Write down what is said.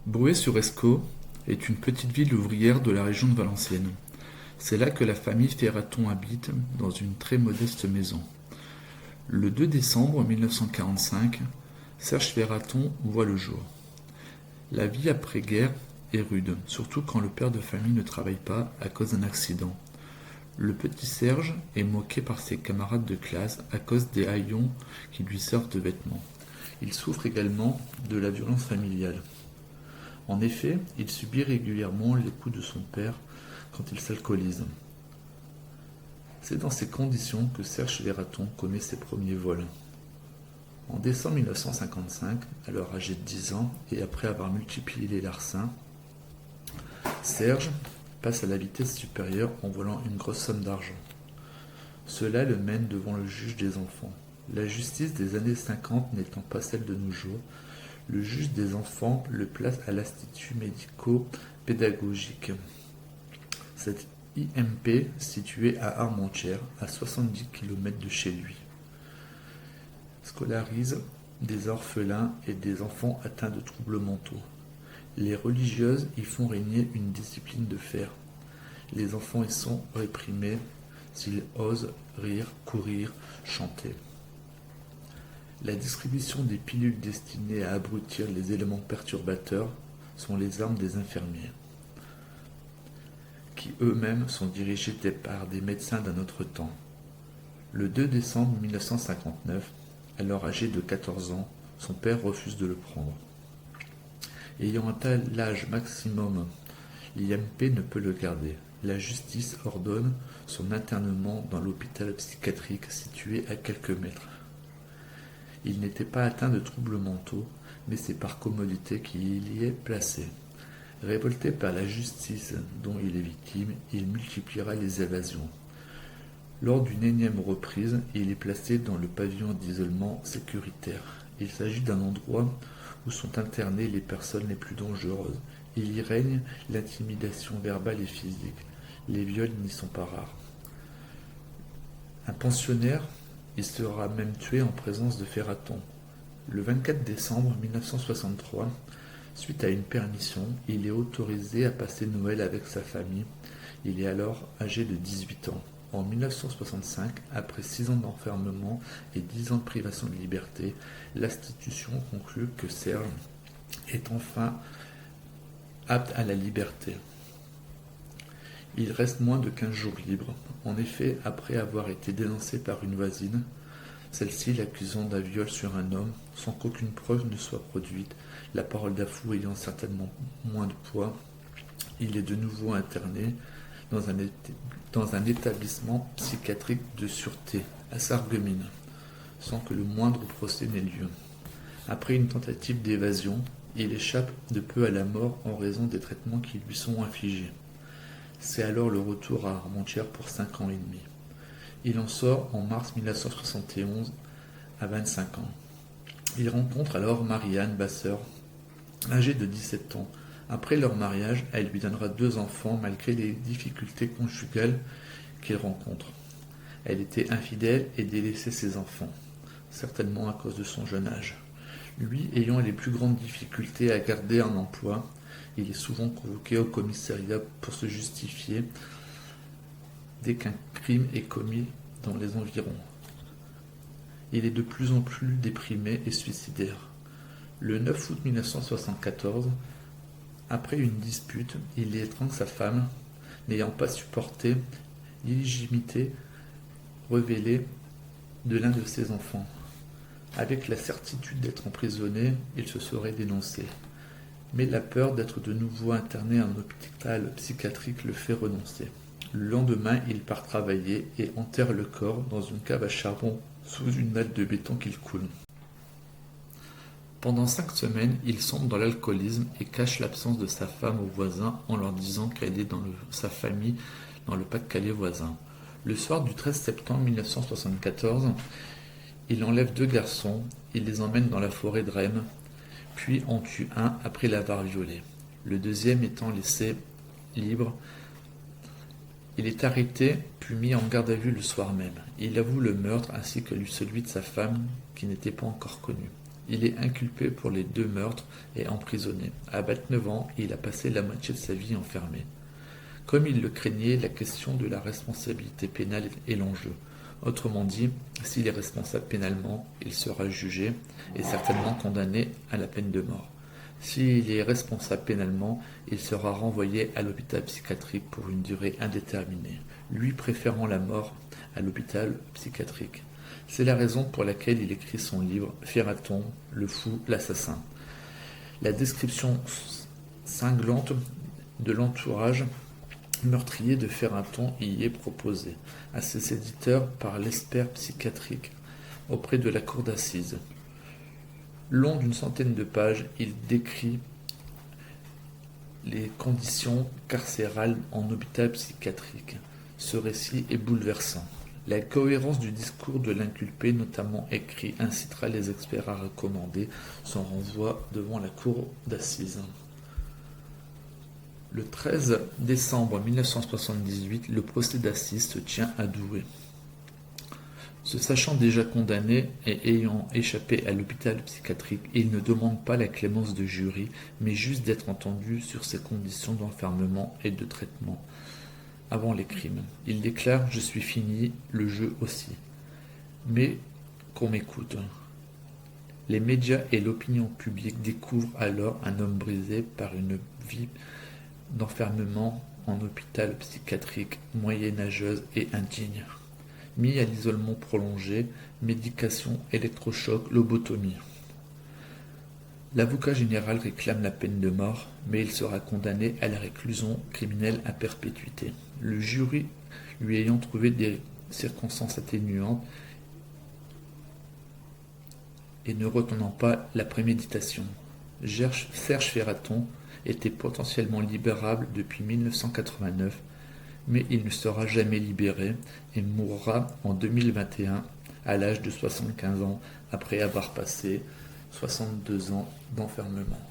Brouet-sur-Escaut est une petite ville ouvrière de la région de Valenciennes. C'est là que la famille Ferraton habite, dans une très modeste maison. Le 2 décembre 1945, Serge Ferraton voit le jour. La vie après-guerre est rude, surtout quand le père de famille ne travaille pas à cause d'un accident. Le petit Serge est moqué par ses camarades de classe à cause des haillons qui lui servent de vêtements. Il souffre également de la violence familiale. En effet, il subit régulièrement les coups de son père quand il s'alcoolise. C'est dans ces conditions que Serge Ferraton commet ses premiers vols. En décembre 1955, alors âgé de 10 ans et après avoir multiplié les larcins, Serge passe à la vitesse supérieure en volant une grosse somme d'argent. Cela le mène devant le juge des enfants. La justice des années 50 n'étant pas celle de nos jours, le juge des enfants le place à l'Institut médico-pédagogique. Cette IMP située à Armentières, à 70 km de chez lui, scolarise des orphelins et des enfants atteints de troubles mentaux. Les religieuses y font régner une discipline de fer. Les enfants y sont réprimés s'ils osent rire, courir, chanter. La distribution des pilules destinées à abrutir les éléments perturbateurs sont les armes des infirmiers, qui eux-mêmes sont dirigés par des médecins d'un autre temps. Le 2 décembre 1959, alors âgé de 14 ans, son père refuse de le prendre. Ayant atteint l'âge maximum, l'IMP ne peut le garder. La justice ordonne son internement dans l'hôpital psychiatrique situé à quelques mètres. Il n'était pas atteint de troubles mentaux, mais c'est par commodité qu'il y est placé. Révolté par la justice dont il est victime, il multipliera les évasions. Lors d'une énième reprise, il est placé dans le pavillon d'isolement sécuritaire. Il s'agit d'un endroit où sont internées les personnes les plus dangereuses. Il y règne l'intimidation verbale et physique. Les viols n'y sont pas rares. Un pensionnaire y sera même tué en présence de Ferraton. Le 24 décembre 1963, suite à une permission, il est autorisé à passer Noël avec sa famille. Il est alors âgé de 18 ans. En 1965, après 6 ans d'enfermement et 10 ans de privation de liberté, l'institution conclut que Serge est enfin apte à la liberté. Il reste moins de 15 jours libre. En effet, après avoir été dénoncé par une voisine, celle-ci l'accusant d'un viol sur un homme, sans qu'aucune preuve ne soit produite, la parole d'un fou ayant certainement moins de poids, il est de nouveau interné dans un établissement psychiatrique de sûreté, à Sarreguemines, sans que le moindre procès n'ait lieu. Après une tentative d'évasion, il échappe de peu à la mort en raison des traitements qui lui sont infligés. C'est alors le retour à Armentières pour 5 ans et demi. Il en sort en mars 1971 à 25 ans. Il rencontre alors Marie-Anne Basseur, âgée de 17 ans. Après leur mariage, elle lui donnera 2 enfants malgré les difficultés conjugales qu'il rencontre. Elle était infidèle et délaissait ses enfants, certainement à cause de son jeune âge. Lui ayant les plus grandes difficultés à garder un emploi, il est souvent convoqué au commissariat pour se justifier dès qu'un crime est commis dans les environs. Il est de plus en plus déprimé et suicidaire. Le 9 août 1974, après une dispute, il étrangle sa femme, n'ayant pas supporté l'illégitimité révélée de l'un de ses enfants. Avec la certitude d'être emprisonné, il se serait dénoncé. Mais la peur d'être de nouveau interné en hôpital psychiatrique le fait renoncer. Le lendemain, il part travailler et enterre le corps dans une cave à charbon sous une natte de béton qu'il coule. Pendant 5 semaines, il sombre dans l'alcoolisme et cache l'absence de sa femme aux voisins en leur disant qu'elle est dans sa famille dans le Pas-de-Calais voisin. Le soir du 13 septembre 1974, il enlève 2 garçons, il les emmène dans la forêt de Rhêmes, puis en tue un après l'avoir violé. Le deuxième étant laissé libre, il est arrêté puis mis en garde à vue le soir même. Il avoue le meurtre ainsi que celui de sa femme qui n'était pas encore connu. Il est inculpé pour les 2 meurtres et emprisonné. À 29 ans, il a passé la moitié de sa vie enfermé. Comme il le craignait, la question de la responsabilité pénale est l'enjeu. Autrement dit, s'il est responsable pénalement, il sera jugé et certainement condamné à la peine de mort. S'il est responsable pénalement, il sera renvoyé à l'hôpital psychiatrique pour une durée indéterminée, lui préférant la mort à l'hôpital psychiatrique. C'est la raison pour laquelle il écrit son livre « Ferraton, le fou, l'assassin ». La description cinglante de l'entourage meurtrier de Ferraton y est proposée à ses éditeurs par l'expert psychiatrique auprès de la cour d'assises. Long d'une centaine de pages, il décrit les conditions carcérales en hôpital psychiatrique. Ce récit est bouleversant. La cohérence du discours de l'inculpé, notamment écrit, incitera les experts à recommander son renvoi devant la cour d'assises. Le 13 décembre 1978, le procès d'assises se tient à Douai. Se sachant déjà condamné et ayant échappé à l'hôpital psychiatrique, il ne demande pas la clémence de jury, mais juste d'être entendu sur ses conditions d'enfermement et de traitement avant les crimes. Il déclare « Je suis fini, le jeu aussi. Mais qu'on m'écoute ». Les médias et l'opinion publique découvrent alors un homme brisé par une vie d'enfermement en hôpital psychiatrique, moyenâgeuse et indigne. Mis à l'isolement prolongé, médication, électrochoc, lobotomie. L'avocat général réclame la peine de mort, mais il sera condamné à la réclusion criminelle à perpétuité. Le jury lui ayant trouvé des circonstances atténuantes et ne retenant pas la préméditation. Serge Ferraton était potentiellement libérable depuis 1989, mais il ne sera jamais libéré et mourra en 2021 à l'âge de 75 ans après avoir passé 62 ans d'enfermement.